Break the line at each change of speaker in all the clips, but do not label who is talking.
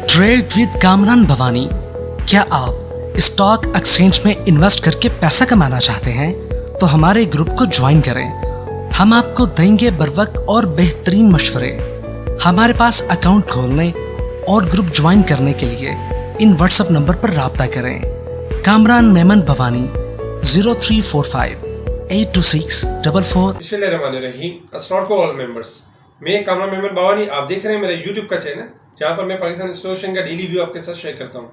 Trade with Kamran Bhavani. क्या आप stock exchange में इन्वेस्ट करके पैसा कमाना चाहते हैं तो हमारे ग्रुप को ज्वाइन करें। हम आपको देंगे बर वक्त और बेहतरीन मशवरे। हमारे पास अकाउंट खोलने और ग्रुप ज्वाइन करने के लिए इन व्हाट्सएप नंबर पर राब्ता करें। कामरान मेमन भवानी 0345-826-44।
अस्सलाम ऑल मेंबर्स, मैं कामरान मेमन भवानी। आप देख रहे हैं मेरा यूट्यूब का चैनल जहाँ पर मैं पाकिस्तान स्टॉक एक्सचेंज का डेली व्यू आपके साथ शेयर करता हूँ।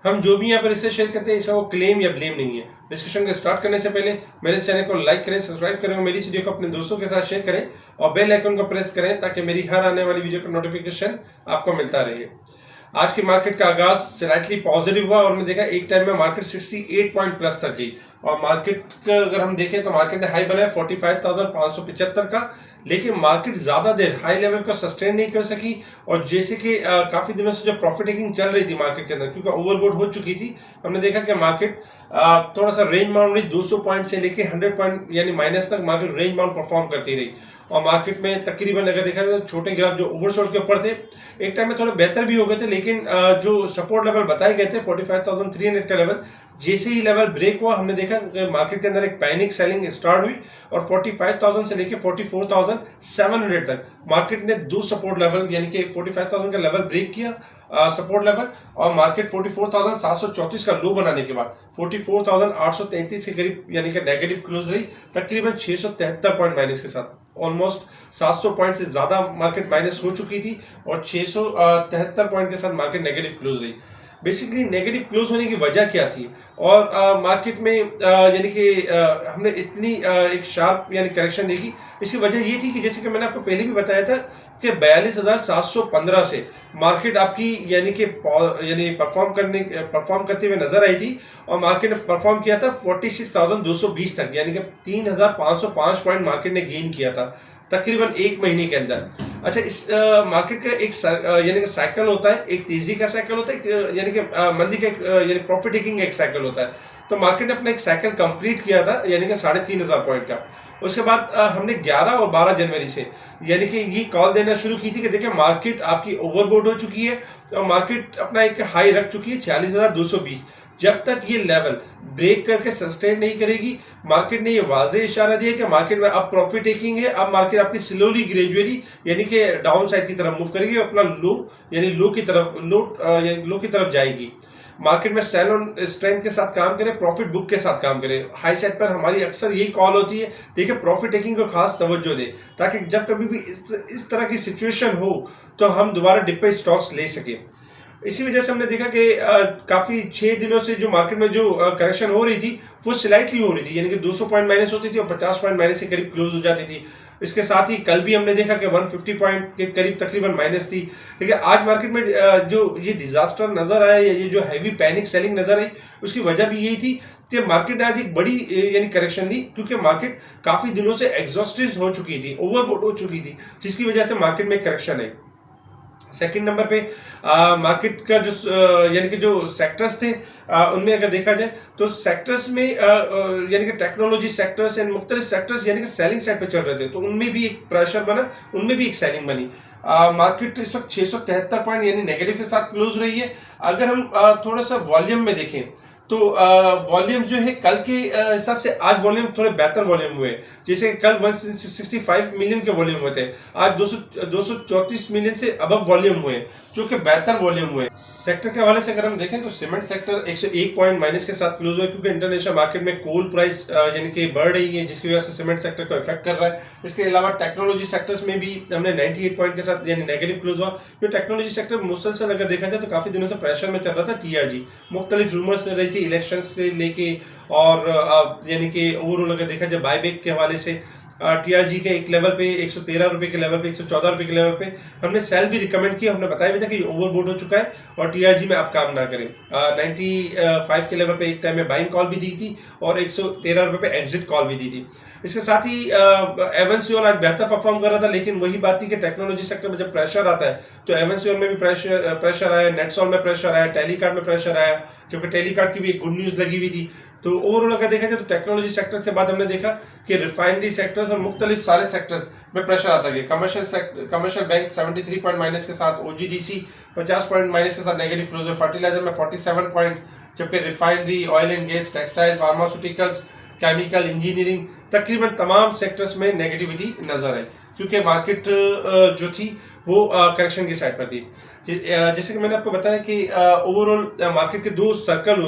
हम जो भी यहाँ पर इससे शेयर करते हैं इसका वो क्लेम या ब्लेम नहीं है। डिस्कशन को स्टार्ट करने से पहले मेरे चैनल को लाइक करें, सब्सक्राइब करें और मेरी वीडियो को अपने दोस्तों के साथ शेयर करें और बेल आइकन को प्रेस करें ताकि मेरी हर आने वाली वीडियो का नोटिफिकेशन आपको मिलता रहे। आज की मार्केट का आगाज स्लाइटली पॉजिटिव हुआ और हमने देखा एक टाइम में मार्केट 68 पॉइंट प्लस तक गई और मार्केट का अगर हम देखें तो मार्केट ने हाई बनाया 45,575 का, लेकिन मार्केट ज्यादा देर हाई लेवल को सस्टेन नहीं कर सकी। और जैसे कि काफी दिनों से जो प्रॉफिट टेकिंग चल रही थी मार्केट के अंदर, क्योंकि ओवरबोट हो चुकी थी, हमने देखा कि मार्केट थोड़ा सा रेंज बाउंड रही। 200 पॉइंट से लेके 100 पॉइंट यानी माइनस तक मार्केट रेंज बाउंड परफॉर्म करती रही और मार्केट में तकरीबन अगर देखा जाए तो छोटे ग्राफ जो ओवरशॉट के ऊपर थे एक टाइम में थोड़े बेहतर भी हो गए थे, लेकिन जो सपोर्ट लेवल बताए गए थे 45,300 का लेवल, जैसे ही लेवल ब्रेक हुआ हमने देखा कि मार्केट के अंदर एक पैनिक सेलिंग स्टार्ट हुई और 45,000 से लेके 44,700 तक मार्केट ने दो सपोर्ट लेवल यानी कि 45,000 का लेवल ब्रेक किया सपोर्ट लेवल और मार्केट 44,734 का लो बनाने के बाद 44,833 के करीब यानी कि नेगेटिव क्लोज रही, तकरीबन 673 पॉइंट माइनस के साथ। ऑलमोस्ट 700 पॉइंट से ज्यादा मार्केट माइनस हो चुकी थी और 673 पॉइंट के साथ मार्केट नेगेटिव क्लोज रही। बेसिकली नेगेटिव क्लोज होने की वजह क्या थी और मार्केट में यानी कि हमने इतनी एक शार्प यानी करेक्शन देखी। इसकी वजह ये थी कि जैसे कि मैंने आपको पहले भी बताया था कि 42,715 से मार्केट आपकी यानी कि परफॉर्म करते हुए नजर आई थी और मार्केट ने परफॉर्म किया था 46,220 तक, यानी कि 3,505 पॉइंट मार्केट ने गेन किया था तकरीबन एक महीने के अंदर। अच्छा, इस मार्केट का एक यानी कि साइकिल होता है, एक तेजी का साइकिल होता है, यानी कि मंदी का यानी प्रॉफिट टेकिंग एक साइकिल होता है। तो मार्केट ने अपना एक साइकिल कंप्लीट किया था यानी कि 3,500 पॉइंट का। उसके बाद हमने 11 और 12 जनवरी से यानी कि ये कॉल देना शुरू की थी कि देखिए मार्केट आपकी ओवरबोट हो चुकी है और मार्केट अपना एक हाई रख चुकी है 46,220। जब तक ये लेवल ब्रेक करके सस्टेन नहीं करेगी, मार्केट ने ये वाज़ेह इशारा दिया कि मार्केट में अब प्रॉफिट टेकिंग है। अब मार्केट आपकी स्लोली ग्रेजुअली यानी कि डाउन साइड की तरफ मूव करेगी और अपना लो यानी लो की तरफ जाएगी। मार्केट में सेल ऑन स्ट्रेंथ के साथ काम करें, प्रॉफिट बुक के साथ काम करें। हाई साइड पर हमारी अक्सर यही कॉल होती है, देखिए प्रॉफिट टेकिंग को खास तवज्जो दें ताकि जब कभी भी इस तरह की सिचुएशन हो तो हम दोबारा डिप पे स्टॉक्स ले सकें। इसी वजह से हमने देखा कि काफी 6 दिनों से जो मार्केट में जो करेक्शन हो रही थी वो स्लाइटली हो रही थी, यानी कि 200 पॉइंट माइनस होती थी और 50 पॉइंट माइनस के करीब क्लोज हो जाती थी। इसके साथ ही कल भी हमने देखा कि 150 पॉइंट के करीब तकरीबन माइनस थी। लेकिन आज मार्केट में जो ये डिजास्टर नजर आया या ये जो हैवी पैनिक सेलिंग नजर आई, उसकी वजह भी यही थी कि मार्केट ने आज एक बड़ी यानी करेक्शन ली, क्योंकि मार्केट काफी दिनों से एग्जॉस्टेड हो चुकी थी, ओवरबोट हो चुकी थी, जिसकी वजह से मार्केट में करेक्शन आई। सेकंड नंबर पे मार्केट का जो यानी कि जो सेक्टर्स थे उनमें अगर देखा जाए तो सेक्टर्स में यानी कि टेक्नोलॉजी सेक्टर्स एंड मुख्तलिफ सेक्टर्स यानी कि सेलिंग साइड पे चल रहे थे, तो उनमें भी एक प्रेशर बना, उनमें भी एक सेलिंग बनी। मार्केट इस वक्त 673 पॉइंट यानी नेगेटिव के साथ क्लोज रही है। अगर हम थोड़ा सा वॉल्यूम में देखें तो वॉल्यूम जो है कल के हिसाब से आज वॉल्यूम थोड़े बेहतर वॉल्यूम हुए। जैसे कल 165 मिलियन के वॉल्यूम हुए थे, आज 234 मिलियन से अबव वॉल्यूम हुए, जो कि बेहतर वॉल्यूम हुए। सेक्टर के हवाले से अगर हम देखें तो सीमेंट सेक्टर 101 पॉइंट माइनस के साथ क्लोज हुआ, क्योंकि इंटरनेशनल मार्केट में कोल प्राइस यानी कि बढ़ रही है, जिसकी वजह से सीमेंट सेक्टर को इफेक्ट कर रहा है। इसके अलावा टेक्नोलॉजी सेक्टर्स में भी हमने 98 पॉइंट के साथ यानी नेगेटिव क्लोज हुआ। जो टेक्नोलॉजी सेक्टर मुसलसल अगर देखा जाए तो काफी दिनों से प्रेशर में चल रहा था। TRG मुख्तलिफ रूमर्स चल रही थी इलेक्शन से लेके और यानी कि ओवरऑल अगर देखा जाए बायबैक के हवाले से TRG के एक लेवल पे 113 रुपए के लेवल पे 114 रुपए के लेवल पे हमने सेल भी रिकमेंड किया। हमने बताया भी था कि ये ओवरबोट हो चुका है और TRG में आप काम ना करें। 95 के लेवल पे एक टाइम में बाइंग कॉल भी दी थी और 113 रुपए पे एग्जिट कॉल भी दी थी। इसके साथ ही एवंसियोल आज बेहतर परफॉर्म कर रहा था, लेकिन वही बात थी कि टेक्नोलॉजी सेक्टर में जब प्रेशर आता है तो एवंसियोल में भी प्रेशर आया, नेटसॉल में प्रेशर आया, टेलीकार्ड में प्रेशर आया, जबकि टेलीकार्ड की भी एक गुड न्यूज लगी हुई थी। तो ओवरऑल अगर देखा जाए तो टेक्नोलॉजी सेक्टर के बाद हमने देखा कि रिफाइनरी सेक्टर्स और मुख्तलिफ सारे सेक्टर्स में प्रेशर आता गया। कमर्शियल बैंक 73 पॉइंट माइनस के साथ, ओजीडीसी 50 पॉइंट माइनस के साथ नेगेटिव क्लोजर, फर्टिलाइजर में 47 पॉइंट, जबकि refinery, oil and gas, textile, pharmaceuticals, chemical, engineering, तकरीबन तमाम सेक्टर्स में नेगेटिविटी नजर आई, क्योंकि मार्केट जो थी वो करेक्शन की साइड पर थी। जैसे कि मैंने आपको बताया कि ओवरऑल मार्केट के दो सर्कल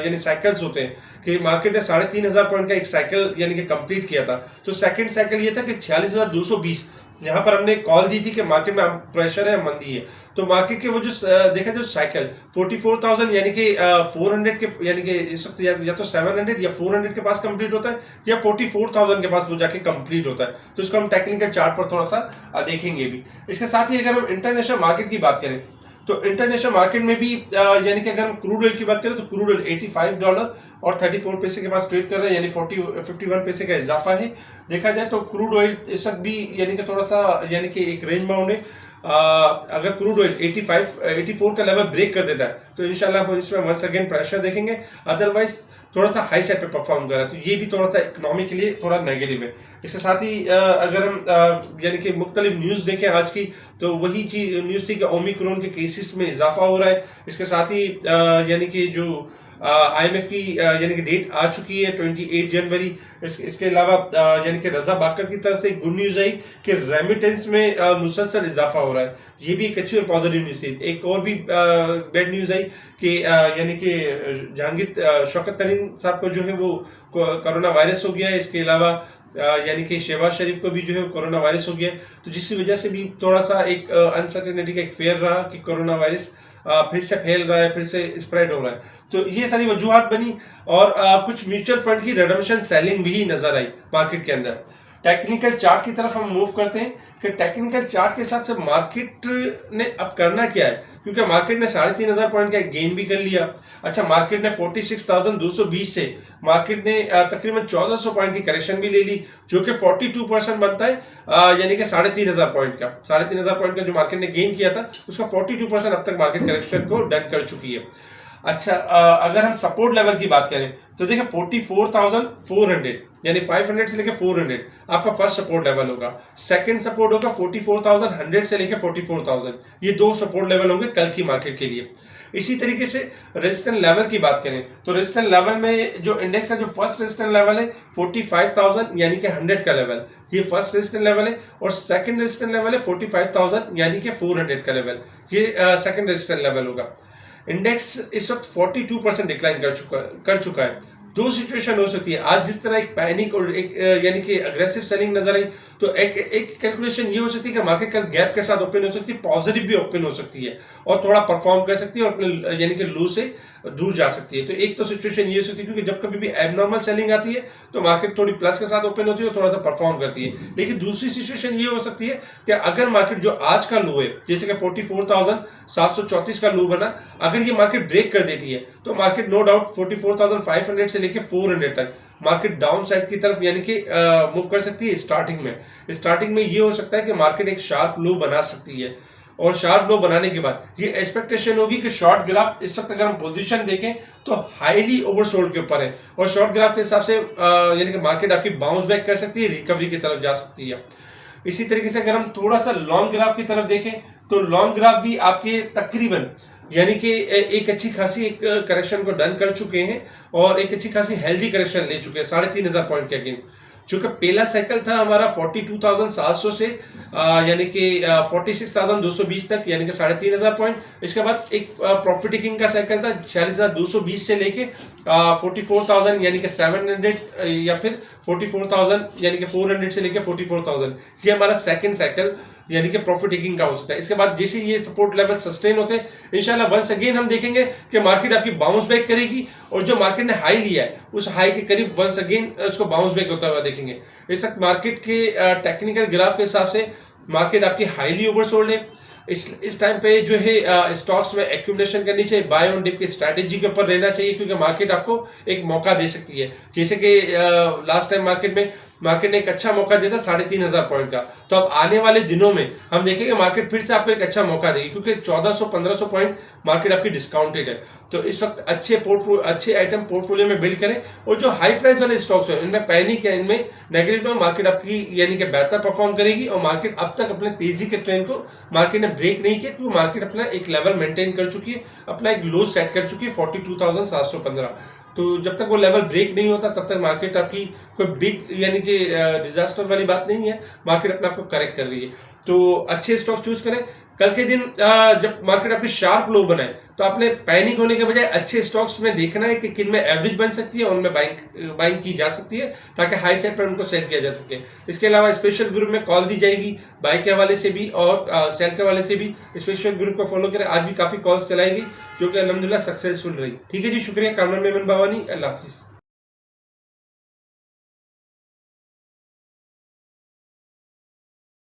यानी साइकिल्स होते हैं कि मार्केट ने 3,500 पॉइंट का एक साइकिल यानी कि कंप्लीट किया था। तो सेकंड साइकिल ये था कि 46,220, यहाँ पर हमने कॉल दी थी कि मार्केट में प्रेशर है, मंदी है। तो मार्केट के वो जो देखा जो साइकिल 44,000 यानी कि 400 के यानी कि इस वक्त या तो 700 या 400 के पास कंप्लीट होता है, या 44,000 के पास वो जाके कंप्लीट होता है। तो इसको हम टेक्निकल चार्ट पर थोड़ा सा देखेंगे भी। इसके साथ ही अगर हम इंटरनेशनल मार्केट की बात करें तो इंटरनेशनल मार्केट में भी यानी कि अगर हम क्रूड ऑयल की बात करें तो क्रूड ऑयल $85 और 34 पैसे के पास ट्रेड कर रहे हैं, यानी 51 पैसे का इजाफा है। देखा जाए तो क्रूड ऑयल इस वक्त भी यानी कि थोड़ा सा यानी कि एक रेंज बाउंड है। अगर क्रूड ऑयल 84 का लेवल ब्रेक कर देता है तो इंशाल्लाह हम इसमें वंस अगेन प्रेशर देखेंगे, अदरवाइज थोड़ा सा हाई साइड पे परफॉर्म कर रहा है, तो ये भी थोड़ा सा इकोनॉमी के लिए थोड़ा नेगेटिव है। इसके साथ ही अगर हम यानी कि मुख्तलिफ न्यूज़ देखें आज की, तो वही चीज न्यूज़ थी कि ओमिक्रॉन के केसेस में इजाफा हो रहा है। इसके साथ ही यानी कि जो IMF की यानी कि डेट आ चुकी है 28 जनवरी। इसके अलावा यानी कि रजा बाकर की तरफ से एक गुड न्यूज़ आई कि रेमिटेंस में मुसलसल इजाफा हो रहा है, ये भी एक अच्छी और पॉजिटिव न्यूज़ थी। एक और भी बैड न्यूज़ आई कि यानी कि जहांगीर शौकत तरीन साहब को जो है वो कोरोना वायरस हो गया है। इसके अलावा यानी कि शहबाज शरीफ को भी जो है कोरोना वायरस हो गया है, तो जिसकी वजह से भी थोड़ा सा एक अनसर्टेनिटी का एक फेयर रहा कि कोरोना वायरस फिर से फैल रहा है, फिर से स्प्रेड हो रहा है। तो ये सारी वजूहात बनी और कुछ म्यूचुअल फंड की रिडम्पशन सेलिंग भी नजर आई मार्केट के अंदर। टेक्निकल चार्ट की तरफ हम मूव करते हैं कि टेक्निकल चार्ट के हिसाब से मार्केट ने अब करना क्या है, क्योंकि मार्केट ने 3,500 पॉइंट का गेन भी कर लिया। अच्छा, मार्केट ने 46,220 से मार्केट ने तकरीबन 1,400 पॉइंट की करेक्शन भी ले ली, जो कि 42% बनता है, यानी कि 3,500 पॉइंट का 3,500 पॉइंट का जो मार्केट ने गेन किया था उसका 42% अब तक मार्केट करेक्शन को डन कर चुकी है। अच्छा, अगर हम सपोर्ट लेवल की बात करें तो देखिए 44,400 यानी 500 से लेकर 400 आपका फर्स्ट सपोर्ट लेवल होगा। सेकंड सपोर्ट होगा 44,100 से लेकर 44,000, ये दो सपोर्ट लेवल होंगे कल की मार्केट के लिए। इसी तरीके से रेजिस्टेंस लेवल की बात करें तो रेजिस्टेंस लेवल में जो इंडेक्स का जो फर्स्ट रेजिस्टेंस लेवल है 45,000 यानी कि 100 का लेवल, ये फर्स्ट रेजिस्टेंस लेवल है, और सेकंड रेजिस्टेंस लेवल है 45,000 यानी कि 400 का लेवल, ये सेकंड रेजिस्टेंस लेवल होगा। इंडेक्स इस वक्त 42% डिक्लाइन कर चुका है। दो सिचुएशन हो सकती है आज, जिस तरह एक पैनिक और एक यानी कि अग्रेसिव सेलिंग नजर आई, तो एक कैलकुलेशन ये हो सकती है कि मार्केट कल गैप के साथ ओपन हो सकती है, पॉजिटिव भी ओपन हो सकती है और थोड़ा परफॉर्म कर सकती है और अपने यानी कि लो से दूर जा सकती है। तो एक तो सिचुएशन ये हो सकती है क्योंकि जब कभी भी एबनॉर्मल सेलिंग आती है तो मार्केट थोड़ी प्लस के साथ ओपन होती है और थोड़ा सा परफॉर्म करती है। लेकिन दूसरी सिचुएशन ये हो सकती है कि अगर मार्केट जो आज का लो है, जैसे कि 44,734 का लो बना, अगर ये मार्केट ब्रेक कर देती है तो मार्केट नो डाउट 44,500 से लेकर 400 तक मार्केट डाउन साइड की तरफ यानी कि मूव कर सकती है। स्टार्टिंग में ये हो सकता है कि मार्केट एक शार्प लो बना सकती है, और शार्प लो बनाने के बाद ये एक्सपेक्टेशन होगी कि शॉर्ट ग्राफ इस वक्त अगर हम पोजीशन देखें तो हाईली ओवरसोल्ड के ऊपर है, और शॉर्ट ग्राफ के हिसाब से यानी कि मार्केट आपकी बाउंस बैक कर सकती है, रिकवरी की तरफ जा सकती है। इसी तरीके से अगर हम थोड़ा सा लॉन्ग ग्राफ की तरफ देखें तो लॉन्ग ग्राफ भी आपके तकरीबन यानी कि एक अच्छी खासी एक करेक्शन को डन कर चुके हैं और एक अच्छी खासी हेल्दी करेक्शन ले चुके हैं 3,500 पॉइंट के अगेंस्ट। जो कि पहला साइकिल था हमारा 42,700 से यानी कि 46,220 तक यानी कि 3,500 पॉइंट। इसके बाद एक प्रॉफिट टेकिंग का साइकिल था 46,220 से लेके 44,000 यानी कि 700 या फिर 44,000 यानी कि 400 से लेके 44,000, ये हमारा सेकंड साइकिल यानी कि प्रॉफिट टेकिंग का हो सकता है। इसके बाद जैसे ये सपोर्ट लेवल सस्टेन होते हैं इंशाल्लाह वंस अगेन हम देखेंगे कि मार्केट आपकी बाउंस बैक करेगी और जो मार्केट ने हाई लिया है उस हाई के करीब वंस अगेन उसको बाउंस बैक होता हुआ देखेंगे। इस वक्त मार्केट के टेक्निकल ग्राफ के हिसाब से मार्केट आपकी हाईली ओवरसोल्ड है। इस टाइम पे जो है स्टॉक्स में एक्यूमुलेशन करनी चाहिए, बाय ऑन डिप की स्ट्रैटेजी के ऊपर रहना चाहिए, क्योंकि मार्केट आपको एक मौका दे सकती है। जैसे कि लास्ट टाइम मार्केट में मार्केट ने एक अच्छा मौका दिया था 3,500 पॉइंट का। तो अब आने वाले दिनों में हम देखेंगे मार्केट फिर से आपको एक अच्छा मौका देगी, क्योंकि 1400-1500 पॉइंट मार्केट आपकी डिस्काउंटेड है। तो इस वक्त अच्छे आइटम पोर्टफोलियो में बिल्ड करें, और जो हाई प्राइस वाले स्टॉक्स हैं इनमें पैनिक है, इनमें नेगेटिव मार्केट आपकी यानी कि बेहतर परफॉर्म करेगी। और मार्केट अब तक अपने तेजी के ट्रेंड को मार्केट ने ब्रेक नहीं किया, क्योंकि मार्केट अपना एक लेवल मेंटेन कर चुकी है, अपना एक लो सेट कर चुकी है 42,715। तो जब तक वो लेवल ब्रेक नहीं होता तब तक मार्केट आपकी कोई बिग यानी कि डिजास्टर वाली बात नहीं है, मार्केट अपने आप को करेक्ट कर रही है। तो अच्छे स्टॉक चूज करें। कल के दिन जब मार्केट आपकी शार्प लो बनाए तो आपने पैनिक होने के बजाय अच्छे स्टॉक्स में देखना है कि किन में एवरेज बन सकती है और उनमें बाइंग की जा सकती है, ताकि हाई साइड पर उनको सेल किया जा सके। इसके अलावा स्पेशल ग्रुप में कॉल दी जाएगी बाय के हवाले से भी और सेल के हवाले से भी। स्पेशल ग्रुप को फॉलो करें, आज भी काफी कॉल्स चलाएगी जो कि अल्हम्दुलिल्लाह सक्सेसफुल रही। ठीक है जी, शुक्रिया। कामरान मेमन बावानी, अल्लाह हाफिज।